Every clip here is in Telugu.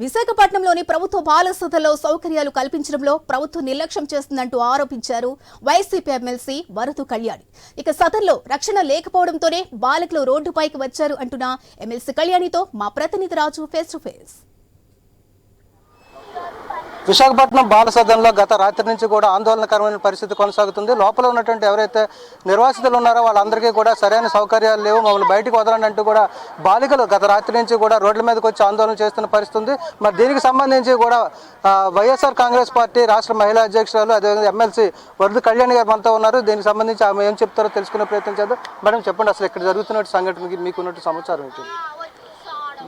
విశాఖపట్నంలోని ప్రభుత్వ బాల సదన్లో సౌకర్యాలు కల్పించడంలో ప్రభుత్వం నిర్లక్ష్యం చేస్తుందంటూ ఆరోపించారు వైసీపీ ఎమ్మెల్సీ వరదు కళ్యాణి. ఇక సదన్లో రక్షణ లేకపోవడంతోనే బాలికలు రోడ్డుపైకి వచ్చారు అంటున్న ఎమ్మెల్సీ కళ్యాణితో మా ప్రతినిధి రాజు ఫేస్ టు ఫేస్. విశాఖపట్నం బాల సదన్లో గత రాత్రి నుంచి కూడా ఆందోళనకరమైన పరిస్థితి కొనసాగుతుంది. లోపల ఉన్నటువంటి ఎవరైతే నిర్వాసితులు ఉన్నారో వాళ్ళందరికీ కూడా సరైన సౌకర్యాలు లేవు, మమ్మల్ని బయటకు వదలండి అంటూ కూడా బాలికలు గత రాత్రి నుంచి కూడా రోడ్ల మీదకి వచ్చి ఆందోళన చేస్తున్న పరిస్థితి. మరి దీనికి సంబంధించి కూడా వైఎస్ఆర్ కాంగ్రెస్ పార్టీ రాష్ట్ర మహిళా అధ్యక్షురాలు అదేవిధంగా ఎమ్మెల్సీ వరదు కళ్యాణి గారు మనతో ఉన్నారు. దీనికి సంబంధించి ఆమె ఏం చెప్తారో తెలుసుకునే ప్రయత్నం చేద్దాం. మేడం చెప్పండి, అసలు ఇక్కడ జరుగుతున్న సంఘటనకి మీకున్నట్టు సమాచారం ఏంటి?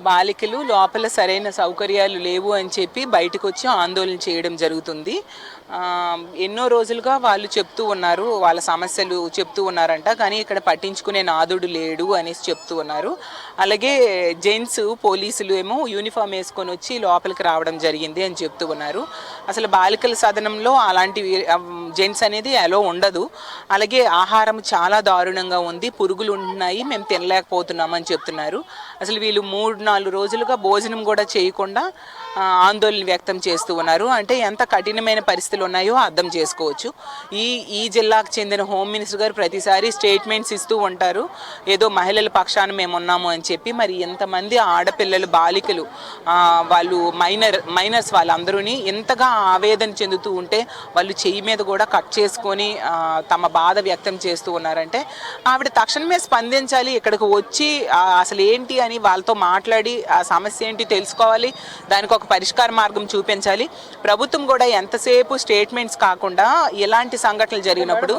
బాలికలు లోపల సరైన సౌకర్యాలు లేవు అని చెప్పి బయటకు వచ్చి ఆందోళన చేయడం జరుగుతుంది. ఎన్నో రోజులుగా వాళ్ళు చెప్తూ ఉన్నారు, వాళ్ళ సమస్యలు చెప్తూ ఉన్నారంట, కానీ ఇక్కడ పట్టించుకునే నాదుడు లేడు అనేసి చెప్తూ ఉన్నారు. అలాగే జెంట్స్ పోలీసులు ఏమో యూనిఫామ్ వేసుకొని వచ్చి లోపలికి రావడం జరిగింది అని చెప్తూ ఉన్నారు. అసలు బాలికల సదనంలో అలాంటి జెంట్స్ అనేది అలో ఉండదు. అలాగే ఆహారం చాలా దారుణంగా ఉంది, పురుగులు ఉంటున్నాయి, మేము తినలేకపోతున్నామని చెప్తున్నారు. అసలు వీళ్ళు 3-4 రోజులుగా భోజనం కూడా చేయకుండా ఆందోళన వ్యక్తం చేస్తూ ఉన్నారు. అంటే ఎంత కఠినమైన పరిస్థితులు ఉన్నాయో అర్థం చేసుకోవచ్చు. ఈ జిల్లాకు చెందిన హోమ్ మినిస్టర్ గారు ప్రతిసారి స్టేట్మెంట్స్ ఇస్తూ ఉంటారు, ఏదో మహిళల పక్షాన మేము ఉన్నాము అని చెప్పి. మరి ఎంతమంది ఆడపిల్లలు బాలికలు వాళ్ళు మైనర్స్ వాళ్ళందరూని ఎంతగా ఆవేదన చెందుతూ ఉంటే వాళ్ళు చెయ్యి మీద కూడా కట్ చేసుకొని తమ బాధ వ్యక్తం చేస్తూ ఉన్నారంటే ఆవిడ తక్షణమే స్పందించాలి, ఇక్కడికి వచ్చి అసలు ఏంటి అని వాళ్ళతో మాట్లాడి ఆ సమస్య ఏంటి తెలుసుకోవాలి, దానికి ఒక పరిష్కార మార్గం చూపించాలి. ప్రభుత్వం కూడా ఎంతసేపు స్టేట్మెంట్స్ కాకుండా ఎలాంటి సంఘటనలు జరిగినప్పుడు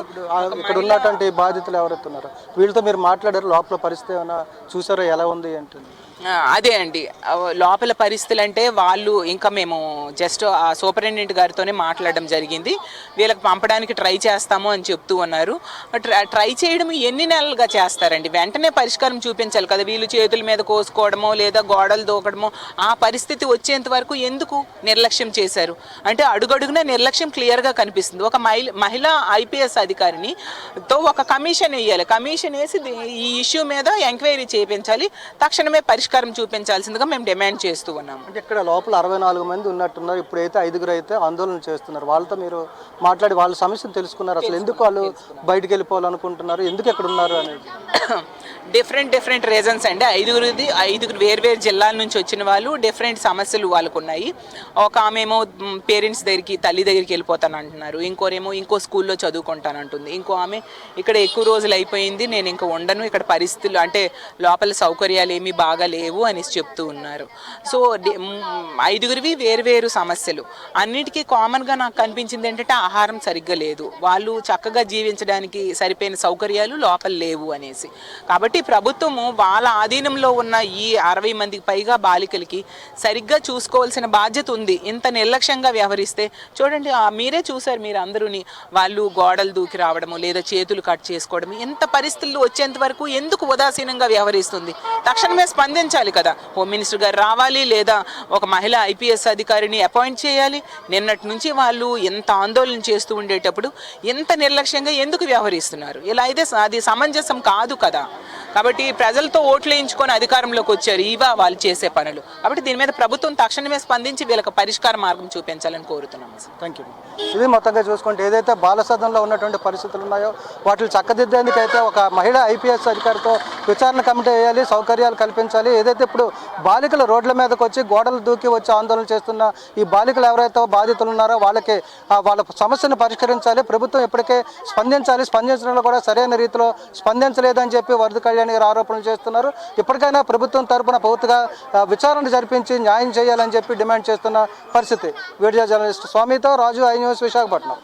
ఇక్కడ ఉన్నటువంటి బాధితులు ఎవరైతే ఉన్నారో వీళ్ళతో మీరు మాట్లాడారు, లోపల పరిస్థితి ఏమైనా చూసారో, ఎలా ఉంది అంటే? అదే అండి, లోపల పరిస్థితులు అంటే వాళ్ళు ఇంకా మేము జస్ట్ ఆ సూపరింటెండెంట్ గారితోనే మాట్లాడడం జరిగింది. వీళ్ళకి పంపడానికి ట్రై చేస్తాము అని చెప్తూ ఉన్నారు. ట్రై చేయడం ఎన్ని నెలలుగా చేస్తారండి? వెంటనే పరిష్కారం చూపించాలి కదా. వీళ్ళు చేతుల మీద కోసుకోవడమో లేదా గోడలు దూకడమో ఆ పరిస్థితి వచ్చేంత వరకు ఎందుకు నిర్లక్ష్యం చేశారు అంటే అడుగడుగునే నిర్లక్ష్యం క్లియర్గా కనిపిస్తుంది. ఒక మహిళా ఐపీఎస్ అధికారిని తో ఒక కమిషన్ వేయాలి, కమిషన్ వేసి ఈ ఇష్యూ మీద ఎంక్వైరీ చేయించాలి, తక్షణమే పరిష్కారం చూపించాల్సిందిగా మేము డిమాండ్ చేస్తూ ఉన్నాము. అంటే ఇక్కడ లోపల 64 మంది ఉన్నట్టున్నారు, ఇప్పుడైతే 5 అయితే ఆందోళన చేస్తున్నారు. వాళ్ళతో మీరు మాట్లాడి వాళ్ళ సమస్యను తెలుసుకున్నారు, అసలు ఎందుకు వాళ్ళు బయటకు వెళ్ళిపోవాలనుకుంటున్నారు, ఎందుకు ఎక్కడ ఉన్నారు అనేది? డిఫరెంట్ రీజన్స్ అండి. 5 వేర్వేరు జిల్లాల నుంచి వచ్చిన వాళ్ళు, డిఫరెంట్ సమస్యలు వాళ్ళకు ఉన్నాయి. ఒక ఆమెమో పేరెంట్స్ దగ్గరికి తల్లి దగ్గరికి వెళ్ళిపోతాను అంటున్నారు, ఇంకోరేమో ఇంకో స్కూల్లో చదువుకుంటానంటుంది, ఇంకో ఆమె ఇక్కడ ఎక్కువ రోజులు అయిపోయింది నేను ఇంకా ఉండను, ఇక్కడ పరిస్థితులు అంటే లోపల సౌకర్యాలు ఏమీ బాగా లేవు అనేసి చెప్తూ ఉన్నారు. సో 5 వేర్వేరు సమస్యలు. అన్నిటికీ కామన్గా నాకు కనిపించింది ఏంటంటే ఆహారం సరిగ్గా లేదు, వాళ్ళు చక్కగా జీవించడానికి సరిపోయిన సౌకర్యాలు లోపల లేవు అనేసి. కాబట్టి ప్రభుత్వము వాళ్ళ ఆధీనంలో ఉన్న ఈ 60 మందికి పైగా బాలికలకి సరిగ్గా చూసుకోవాల్సిన బాధ్యత ఉంది. ఇంత నిర్లక్ష్యంగా వ్యవహరిస్తే చూడండి, మీరే చూసారు మీరు అందరూని, వాళ్ళు గోడలు దూకి రావడము లేదా చేతులు కట్ చేసుకోవడం, ఇంత పరిస్థితులు వచ్చేంత వరకు ఎందుకు ఉదాసీనంగా వ్యవహరిస్తుంది? తక్షణమే స్పందించాలి కదా. హోమ్ మినిస్టర్ గారు రావాలి లేదా ఒక మహిళా ఐపీఎస్ అధికారిని అపాయింట్ చేయాలి. నిన్నటి నుంచి వాళ్ళు ఎంత ఆందోళన చేస్తూ ఉండేటప్పుడు ఎంత నిర్లక్ష్యంగా ఎందుకు వ్యవహరిస్తున్నారు? ఇలా అయితే అది సమంజసం కాదు కదా. కాబట్టి ప్రజలతో ఓట్లు వేయించుకొని అధికారంలోకి వచ్చారు, ఇవా వాళ్ళు చేసే పనులు. కాబట్టి దీని మీద ప్రభుత్వం తక్షణమే స్పందించి వీళ్ళకి పరిష్కార మార్గం చూపించాలని కోరుతున్నాము. Thank you. ఇది మొత్తంగా చూసుకుంటే ఏదైతే బాల సదనంలో ఉన్నటువంటి పరిస్థితులు ఉన్నాయో వాటిని చక్కదిద్దేందుకైతే ఒక మహిళా ఐపీఎస్ అధికారితో విచారణ కమిటీ వేయాలి, సౌకర్యాలు కల్పించాలి. ఏదైతే ఇప్పుడు బాలికలు రోడ్ల మీదకి వచ్చి గోడలు దూకి వచ్చి ఆందోళన చేస్తున్న ఈ బాలికలు ఎవరైతే బాధితులు ఉన్నారో వాళ్ళకి వాళ్ళ సమస్యను పరిష్కరించాలి. ప్రభుత్వం ఇప్పటికే స్పందించాలి, స్పందించడంలో కూడా సరైన రీతిలో స్పందించలేదని చెప్పి వరదు కళ్యాణి గారు ఆరోపణలు చేస్తున్నారు. ఇప్పటికైనా ప్రభుత్వం తరపున పూర్తిగా విచారణ జరిపించి న్యాయం చేయాలని చెప్పి డిమాండ్ చేస్తున్న పరిస్థితి. వీడియో జర్నలిస్ట్ స్వామితో రాజు, ఐ న్యూస్, విశాఖపట్నం.